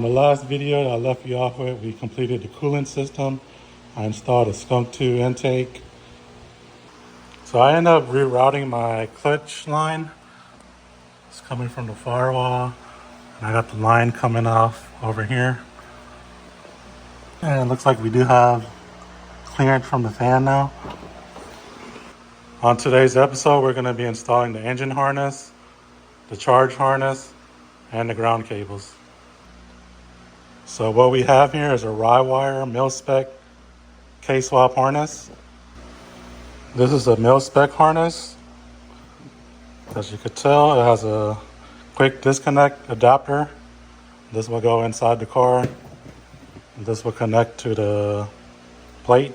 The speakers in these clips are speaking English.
In the last video that I left you off with, we completed the coolant system. I installed a skunk 2 intake. So I ended up rerouting my clutch line. It's coming from the firewall. And I got the line coming off over here. And it looks like we do have clearance from the fan now. On today's episode, we're going to be installing the engine harness, the charge harness, and the ground cables. So what we have here is a Rywire Milspec K-swap harness. This is a Milspec harness. As you could tell, it has a quick disconnect adapter. This will go inside the car. This will connect to the plate.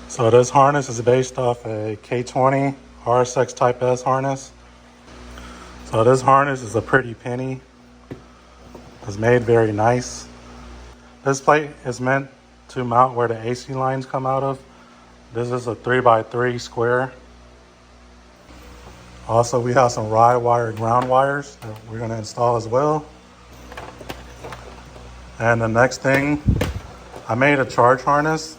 So this harness is based off a K20 RSX Type S harness. So this harness is a pretty penny. It's made very nice. This plate is meant to mount where the AC lines come out of. This is a 3x3 square. Also, we have some Rywire ground wires that we're going to install as well. And the next thing, I made a charge harness.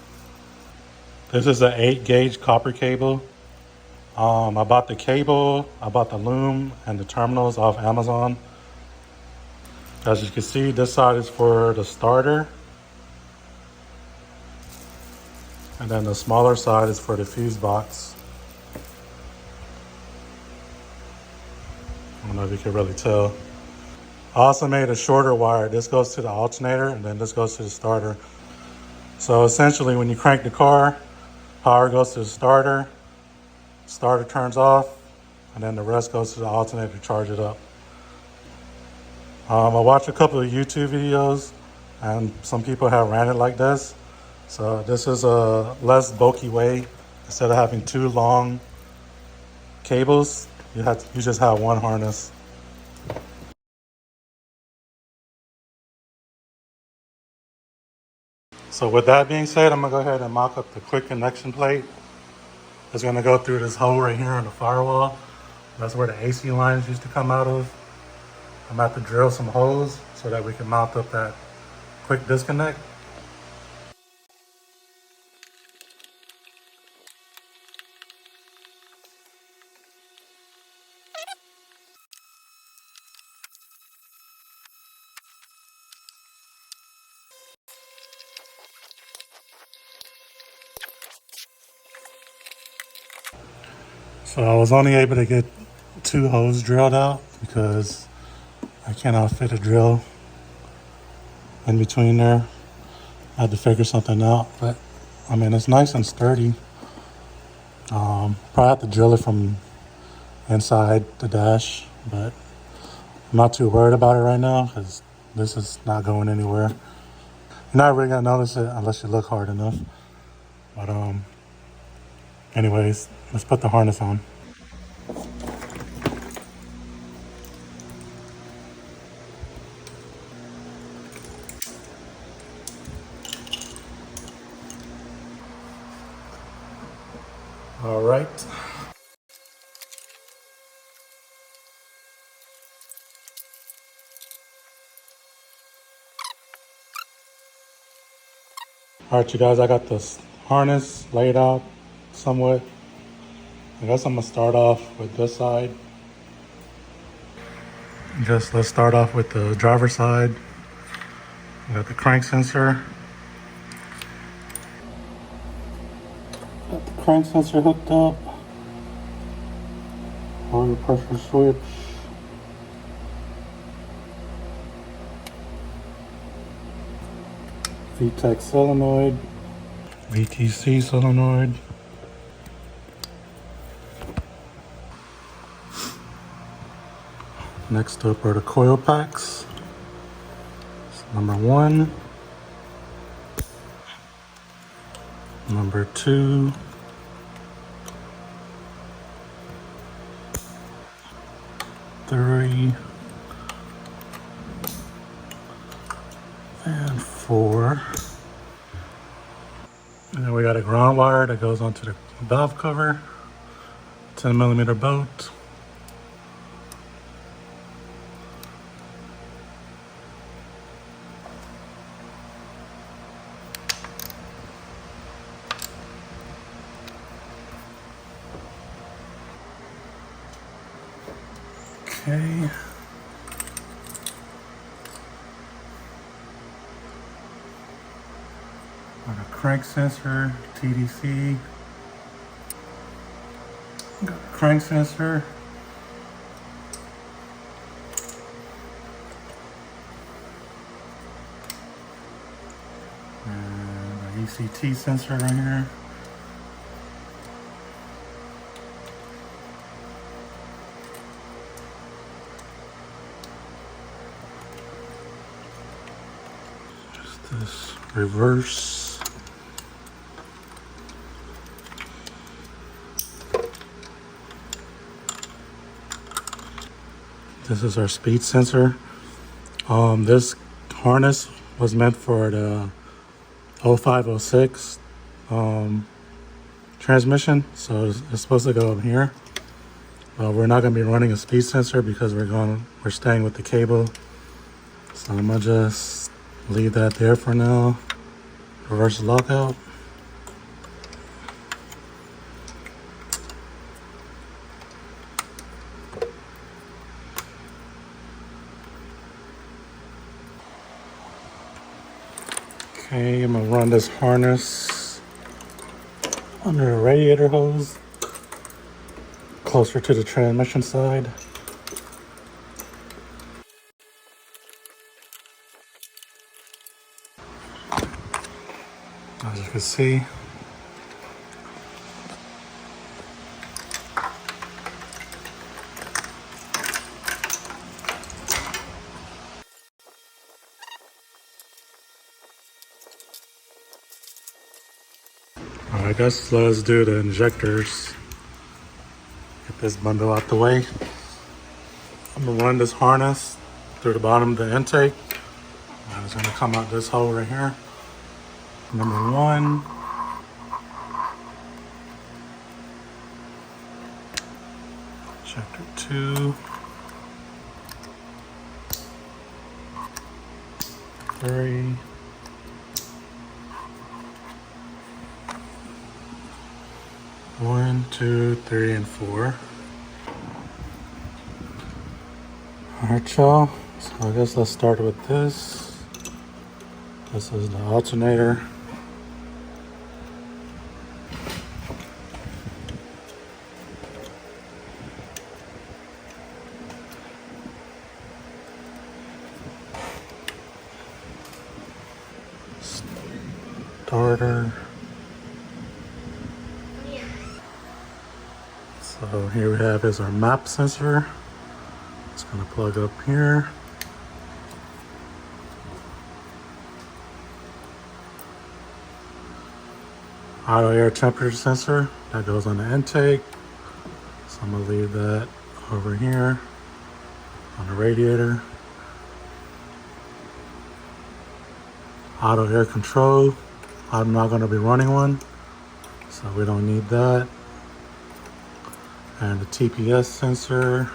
This is an 8-gauge copper cable. I bought the cable, I bought the loom and the terminals off Amazon. As you can see, this side is for the starter. And then the smaller side is for the fuse box. I don't know if you can really tell. I also made a shorter wire. This goes to the alternator and then this goes to the starter. So essentially when you crank the car, power goes to the starter turns off, and then the rest goes to the alternator to charge it up. I watched a couple of YouTube videos and some people have ran it like this. So this is a less bulky way. Instead of having 2 long cables, you just have one harness. So with that being said, I'm gonna go ahead and mock up the quick connection plate. It's gonna go through this hole right here on the firewall. That's where the AC lines used to come out of. I'm about to drill some holes so that we can mount up that quick disconnect. So I was only able to get 2 holes drilled out because I cannot fit a drill in between there. I had to figure something out, but I mean, it's nice and sturdy. Probably have to drill it from inside the dash, but I'm not too worried about it right now because this is not going anywhere. You're not really gonna notice it unless you look hard enough. But anyways, let's put the harness on. All right. All right, you guys, I got this harness laid out somewhat. I guess I'm gonna start off with this side. Let's start off with the driver's side. We got the crank sensor. Got the crank sensor hooked up. Oil pressure switch. VTEC solenoid. VTC solenoid. Next up are the coil packs. Number 1. Number 2. Three. And 4. And then we got a ground wire that goes onto the valve cover. 10mm bolt. Okay. Got a crank sensor, TDC. Got a crank sensor. And an ECT sensor right here. Just this reverse. This is our speed sensor. This harness was meant for the 0506 transmission, so it's supposed to go up here. We're not going to be running a speed sensor because we're staying with the cable. So I'm gonna just leave that there for now. Reverse lockout. Okay, I'm gonna run this harness under a radiator hose, closer to the transmission side. As you can see, I guess let's do the injectors. Get this bundle out the way. I'm gonna run this harness through the bottom of the intake. And it's gonna come out this hole right here. Number one. Injector 2. 3. 1, 2, 3, and 4. Alright, y'all. So I guess let's start with this. This is the alternator. Starter. So here we have is our map sensor. It's gonna plug up here. Auto air temperature sensor that goes on the intake. So I'm gonna leave that over here on the radiator. Auto air control. I'm not gonna be running one, so we don't need that. And the TPS sensor.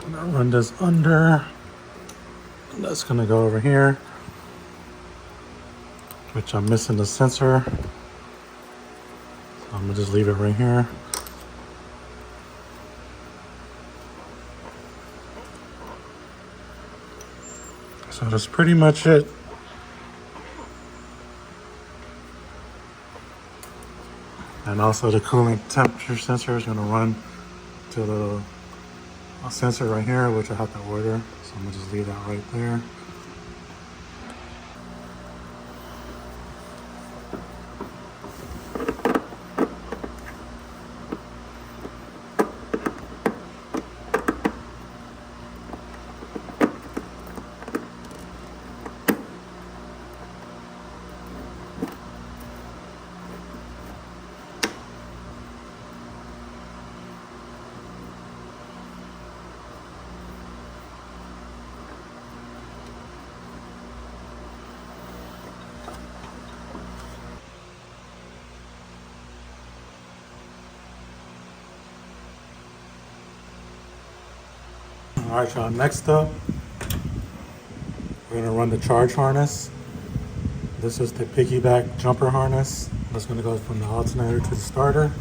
I'm gonna run this under. And that's gonna go over here, which I'm missing the sensor. So I'm gonna just leave it right here. So that's pretty much it. And also the coolant temperature sensor is gonna run to the sensor right here, which I have to order. So I'm gonna just leave that right there. All right, y'all, next up, we're gonna run the charge harness. This is the piggyback jumper harness. That's gonna go from the alternator to the starter.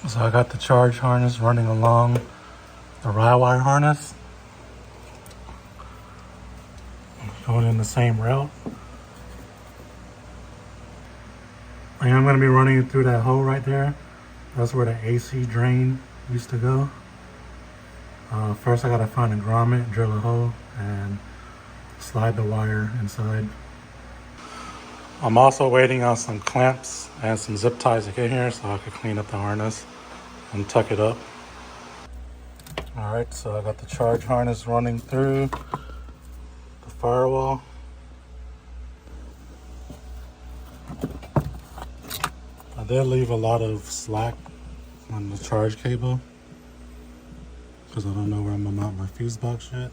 So I got the charge harness running along the Rywire harness, going in the same route. I am going to be running it through that hole right there. That's where the AC drain used to go. First I got to find a grommet, drill a hole, and slide the wire inside. I'm also waiting on some clamps and some zip ties to get here so I can clean up the harness and tuck it up. Alright, so I got the charge harness running through the firewall. I did leave a lot of slack on the charge cable because I don't know where I'm gonna mount my fuse box yet.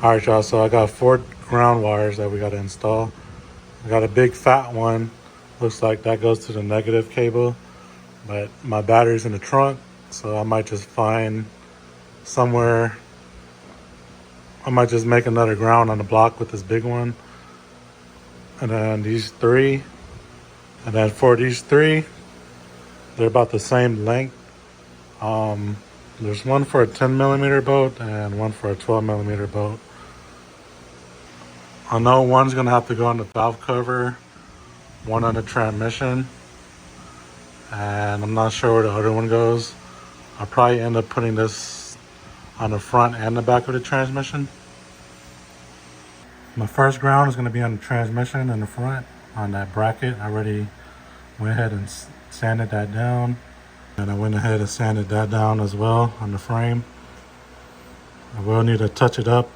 Alright y'all, so I got 4 ground wires that we got to install. I got a big fat one, looks like that goes to the negative cable, but my battery's in the trunk, so I might just find somewhere, I might just make another ground on the block with this big one. And then these 3, and then for these 3, they're about the same length. There's one for a 10mm bolt and one for a 12mm bolt. I know one's gonna have to go on the valve cover, one on the transmission, and I'm not sure where the other one goes. I'll probably end up putting this on the front and the back of the transmission. My first ground is gonna be on the transmission in the front on that bracket. I already went ahead and sanded that down. And I went ahead and sanded that down as well on the frame. I will need to touch it up.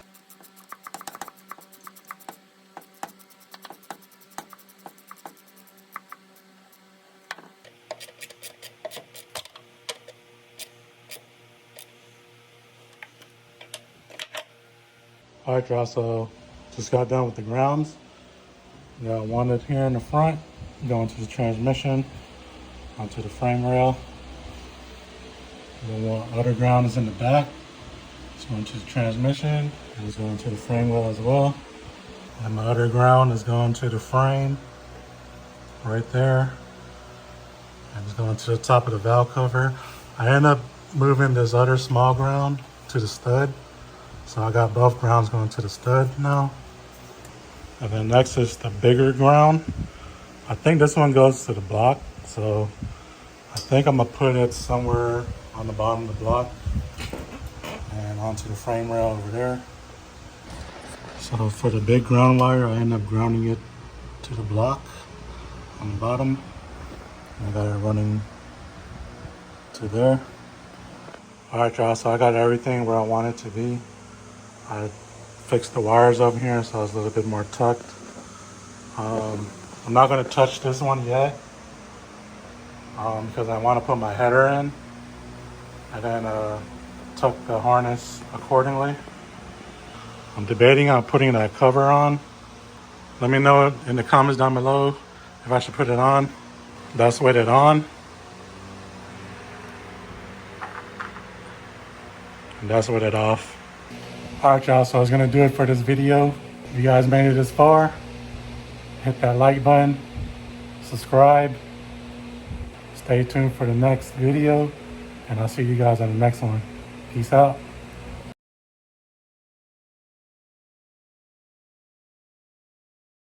Alright y'all, so just got done with the grounds. Got one up here in the front, going to the transmission, onto the frame rail. The other ground is in the back. It's going to the transmission, and it's going to the frame rail as well. And my other ground is going to the frame, right there. And it's going to the top of the valve cover. I end up moving this other small ground to the stud. So I got both grounds going to the stud now. And then next is the bigger ground. I think this one goes to the block. So I think I'm gonna put it somewhere on the bottom of the block and onto the frame rail over there. So for the big ground wire, I end up grounding it to the block on the bottom. I got it running to there. All right, y'all, so I got everything where I want it to be. I fixed the wires over here so it's a little bit more tucked. I'm not gonna touch this one yet because I want to put my header in and then tuck the harness accordingly. I'm debating on putting that cover on. Let me know in the comments down below if I should put it on. That's with it on. And that's with it off. Alright y'all, so I was gonna do it for this video. If you guys made it this far, hit that like button, subscribe, stay tuned for the next video, and I'll see you guys on the next one. Peace out.